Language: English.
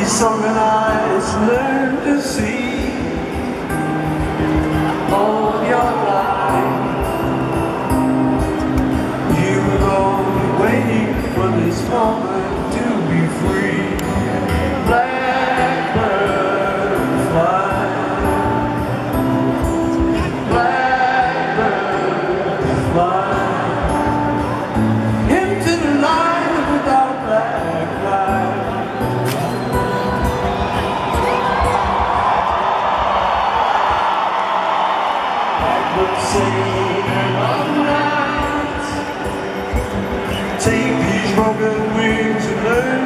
Some eyes learn to see all your life. You were only waiting for this moment to be free. Blackbird fly, blackbird fly into the light of the dark black light. Singing all night. Take these broken wings and learn